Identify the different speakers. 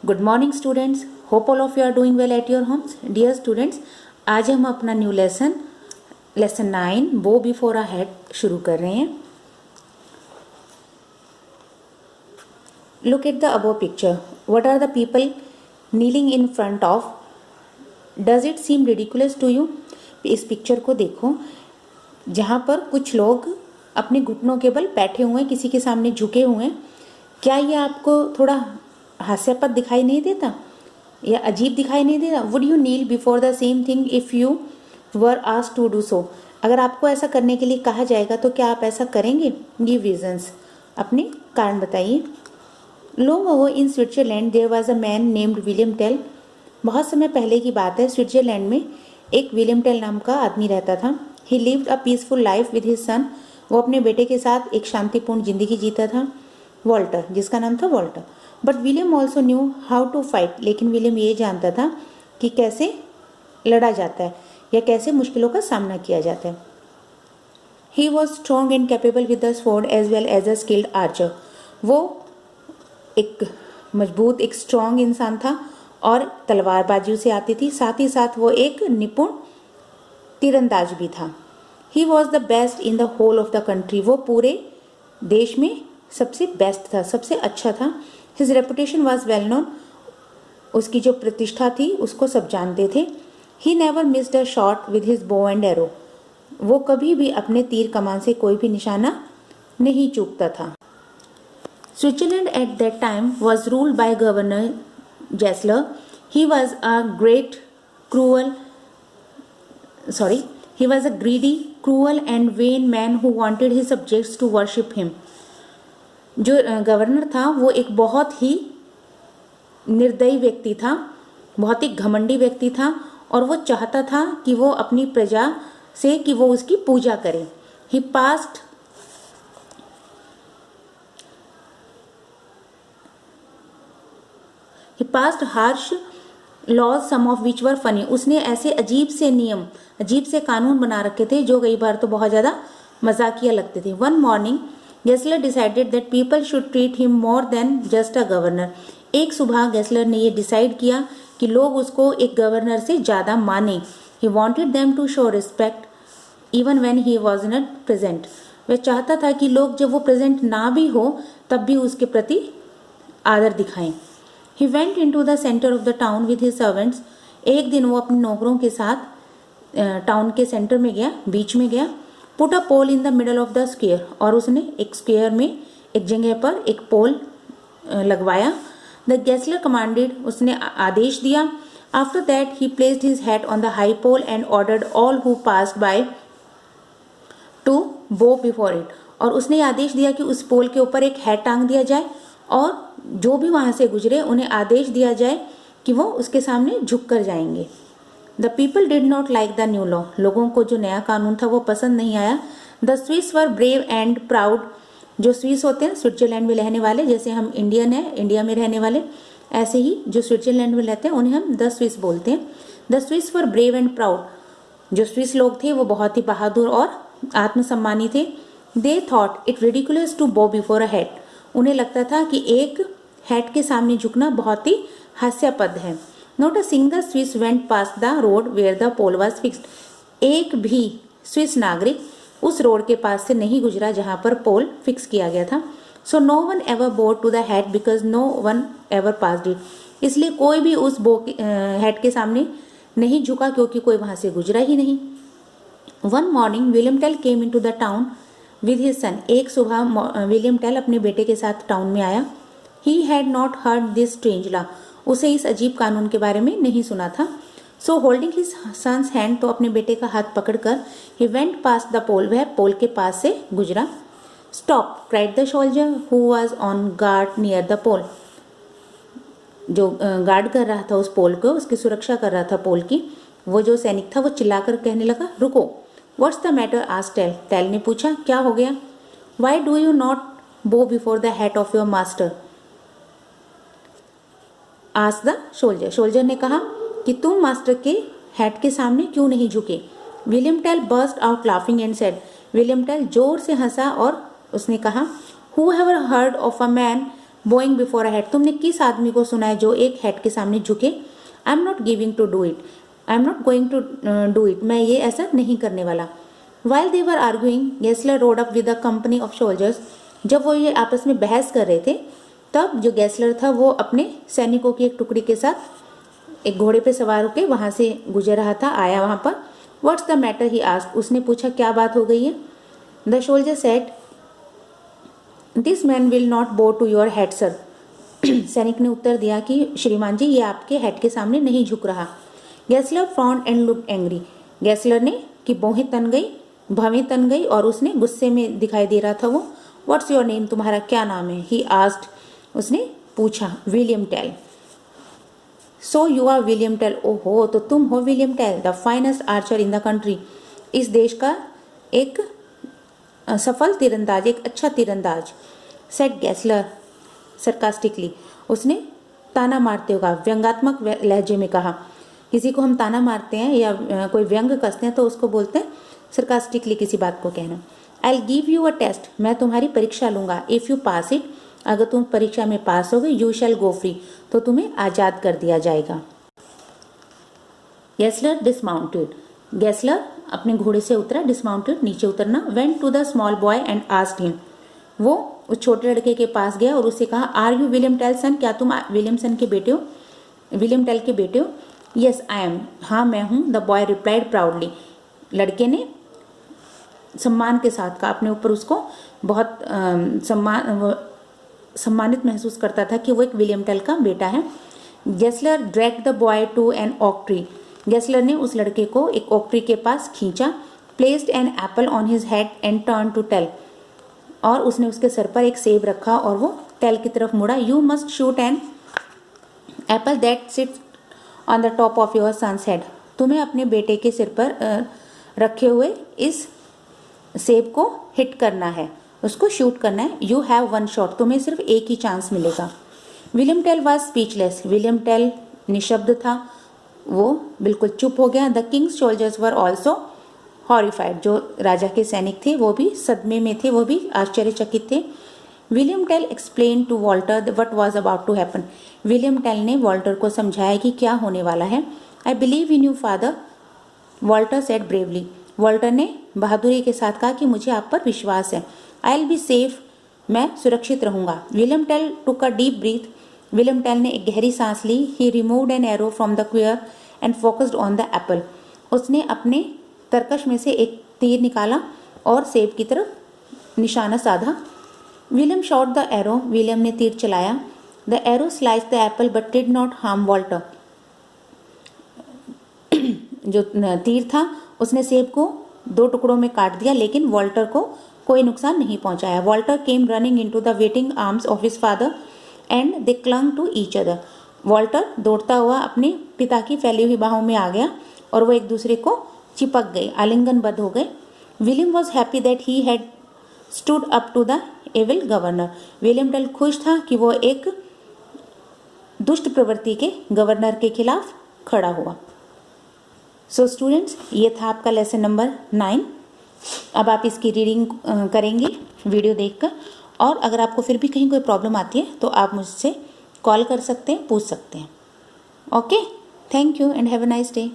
Speaker 1: Good morning students, hope all of you are doing well at your homes. Dear students, आज हम अपना new lesson 9 बो before a head शुरू कर रहे हैं। Look at the above picture. What are the people kneeling in front of? Does it seem ridiculous to you? इस picture को देखो, जहाँ पर कुछ लोग अपने घुटनों के बल बैठे हुए हैं, किसी के सामने झुके हुए हैं। क्या ये आपको थोड़ा हास्यास्पद दिखाई नहीं देता या अजीब दिखाई नहीं देता? Would you kneel before the same thing if you were asked to do so? अगर आपको ऐसा करने के लिए कहा जाएगा तो क्या आप ऐसा करेंगे? गिव रीजंस, अपने कारण बताइए। Long ago in Switzerland there was a man named William Tell. बहुत समय पहले की बात है, स्विट्जरलैंड में एक विलियम टेल नाम का आदमी रहता था। ही lived a peaceful life with his son. वो अपने बेटे के साथ एक शांतिपूर्ण जिंदगी जीता था, वॉल्टर, जिसका नाम था Walter. But William also knew how to fight. लेकिन विलियम ये जानता था कि कैसे लड़ा जाता है या कैसे मुश्किलों का सामना किया जाता है। He was strong and capable with the sword as well as a skilled archer. वो एक मजबूत, एक स्ट्रॉन्ग इंसान था और तलवारबाजी से आती थी, साथ ही साथ वो एक निपुण तीरंदाज भी था। He was the best in the whole of the country. वो पूरे देश में सबसे बेस्ट था, सबसे अच्छा था। His reputation was well known. उसकी जो प्रतिष्ठा थी उसको सब जानते थे। He never missed a shot with his bow and arrow. वो कभी भी अपने तीर कमान से कोई भी निशाना नहीं चूकता था। Switzerland at that time was ruled by governor Gessler. He was a greedy, cruel and vain man who wanted his subjects to worship him. जो गवर्नर था वो एक बहुत ही निर्दयी व्यक्ति था, बहुत ही घमंडी व्यक्ति था और वो चाहता था कि वो अपनी प्रजा से कि वो उसकी पूजा करे। He passed harsh laws, some of which were funny. उसने ऐसे अजीब से नियम, अजीब से कानून बना रखे थे जो कई बार तो बहुत ज़्यादा मजाकिया लगते थे। One morning, Gessler decided that people should treat him more than just a governor. एक सुबह गेस्लर ने ये डिसाइड किया कि लोग उसको एक गवर्नर से ज़्यादा माने। He wanted them to show respect even when he was not present. वह चाहता था कि लोग जब वो प्रेजेंट ना भी हो तब भी उसके प्रति आदर दिखाएं। He went in to the centre of the town with his servants. एक दिन वो अपने नौकरों के साथ टाउन के सेंटर में गया, बीच में गया। Put a pole in the middle of the square. और उसने एक स्क्वेयर में एक जगह पर एक पोल लगवाया। द गेस्लर कमांडेड, उसने आदेश दिया। After that he placed his hat on the high pole and ordered all who passed by to bow before it. और उसने आदेश दिया कि उस पोल के ऊपर एक हैट टांग दिया जाए और जो भी वहां से गुजरे उन्हें आदेश दिया जाए कि वो उसके सामने झुक कर जाएंगे। The people did not like the new law. लोगों को जो नया कानून था वो पसंद नहीं आया। The Swiss were brave and proud. जो स्विस होते हैं स्विट्जरलैंड में रहने वाले, जैसे हम इंडियन हैं, इंडिया में रहने वाले, ऐसे ही जो स्विट्जरलैंड में रहते हैं उन्हें हम द स्विस बोलते हैं। The Swiss were brave and proud. जो स्विस लोग थे वो बहुत ही बहादुर और आत्मसम्मानी थे। They thought it ridiculous to bow before a head. उन्हें लगता था कि एक हेड के सामने झुकना बहुत ही हास्यास्पद है। Not a single Swiss went past the road where the pole was fixed. एक भी स्विस नागरिक उस रोड के पास से नहीं गुजरा जहां पर पोल फिक्स किया गया था। So no one ever bowed to the head because no one ever passed it. इसलिए कोई भी उस हेड के सामने नहीं झुका क्योंकि कोई वहां से गुजरा ही नहीं। One morning, William Tell came into the town with his son. एक सुबह विलियम टेल अपने बेटे के साथ टाउन में आया। He had not heard this strange law. उसे इस अजीब कानून के बारे में नहीं सुना था। सो होल्डिंग हिज सन्स हैंड, तो अपने बेटे का हाथ पकड़कर ही वेंट पास द पोल, वह पोल के पास से गुजरा। Stop, cried the soldier who was on guard near the pole. जो गार्ड कर रहा था उस पोल को, उसकी सुरक्षा कर रहा था पोल की, वो जो सैनिक था वो चिल्लाकर कहने लगा, रुको। What's the matter? Asked Tell. Tell ने पूछा, क्या हो गया? Why do you not bow before the head of your master? Asked the soldier. Soldier ने कहा कि तुम मास्टर के हेड के सामने क्यों नहीं झुके? William Tell burst out laughing and said. William Tell जोर से हंसा और उसने कहा, who ever heard of a man bowing before a head, तुमने किस आदमी को सुना है जो एक हेड के सामने झुके? I am not giving to do it, I am not going to do it, मैं ये ऐसा नहीं करने वाला। While they were arguing Gessler rode up with a company of soldiers, जब वो ये आपस में बहस कर रहे थे तब जो गेस्लर था वो अपने सैनिकों की एक टुकड़ी के साथ एक घोड़े पे सवार होकर वहां से गुजर रहा था, आया वहां पर। What's the matter he asked, उसने पूछा क्या बात हो गई है? The soldier said this man will not बो टू योर हेड सर, सैनिक ने उत्तर दिया कि श्रीमान जी ये आपके हेड के सामने नहीं झुक रहा। Gessler frond and looked angry, Gessler ने की भौहें तन गई और उसने गुस्से में दिखाई दे रहा था वो। व्हाट्स योर नेम, तुम्हारा क्या नाम है? ही आस्क्ड, उसने पूछा। William Tell. So you are William Tell, ओहो तो तुम हो William Tell, the finest archer in the country, इस देश का एक सफल तीरंदाज, एक अच्छा तीरंदाज। सेड गेस्लर सरकास्टिकली, उसने ताना मारते हुए कहा, व्यंगात्मक लहजे में कहा। किसी को हम ताना मारते हैं या कोई व्यंग कसते हैं तो उसको बोलते हैं सरकास्टिकली किसी बात को कहना। I will give you a test, मैं तुम्हारी परीक्षा लूंगा। इफ यू पास इट, अगर तुम परीक्षा में पास हो गए, यू शैल गो फ्री, तो तुम्हें आजाद कर दिया जाएगा। गेस्लर डिसमाउंटेड, गेस्लर अपने घोड़े से उतरा, डिसमाउंटेड नीचे उतरना। Went to the small boy and asked him, वो उस छोटे लड़के के पास गया और उससे कहा, आर यू विलियम टेल सन, क्या तुम विलियम सन के बेटे हो, विलियम टेल के बेटे हो? यस आई एम, हाँ मैं हूँ। द बॉय रिप्लाइड प्राउडली, लड़के ने सम्मान के साथ कहा, अपने ऊपर उसको बहुत सम्मानित महसूस करता था कि वो एक विलियम टेल का बेटा है। Gessler dragged the boy to an oak tree, Gessler ने उस लड़के को एक ओक ट्री के पास खींचा। Placed an apple on his head and turn to Tell, और उसने उसके सर पर एक सेब रखा और वो टेल की तरफ मुड़ा। You must shoot an apple that sits on the top of your son's head, तुम्हें अपने बेटे के सिर पर रखे हुए इस सेब को हिट करना है, उसको शूट करना है। यू हैव वन शॉट, तुम्हें सिर्फ एक ही चांस मिलेगा। William Tell was speechless, William Tell निशब्द था, वो बिल्कुल चुप हो गया। The king's soldiers were also horrified, जो राजा के सैनिक थे वो भी सदमे में थे, वो भी आश्चर्यचकित थे। William Tell explain to Walter what was about to happen, William Tell ने वॉल्टर को समझाया कि क्या होने वाला है। I believe in you father, Walter said bravely, Walter ने बहादुरी के साथ कहा कि मुझे आप पर विश्वास है। आई विल बी सेफ, मैं सुरक्षित रहूंगा। William Tell took a deep breath, William Tell ने एक गहरी सांस ली। He removed an arrow from the quiver and focused on the apple, उसने अपने तरकश में से एक तीर निकाला और सेब की तरफ निशाना साधा। William shot the arrow, William ने तीर चलाया। The arrow slice the Apple but did not harm Walter, जो तीर था उसने सेब को दो टुकड़ों में काट दिया लेकिन वॉल्टर को कोई नुकसान नहीं पहुंचाया। Walter came running into the waiting arms of his father and they clung to each other, Walter दौड़ता हुआ अपने पिता की फैली हुई बाहों में आ गया और वो एक दूसरे को चिपक गए, आलिंगनबद्ध हो गए। William was happy that he had stood up to the evil governor, William Tell खुश था कि वो एक दुष्ट प्रवृत्ति के गवर्नर के खिलाफ खड़ा हुआ। सो स्टूडेंट्स, ये था आपका लेसन नंबर 9। अब आप इसकी रीडिंग करेंगे वीडियो देखकर, और अगर आपको फिर भी कहीं कोई प्रॉब्लम आती है तो आप मुझसे कॉल कर सकते हैं, पूछ सकते हैं। Okay, thank you and have a nice day.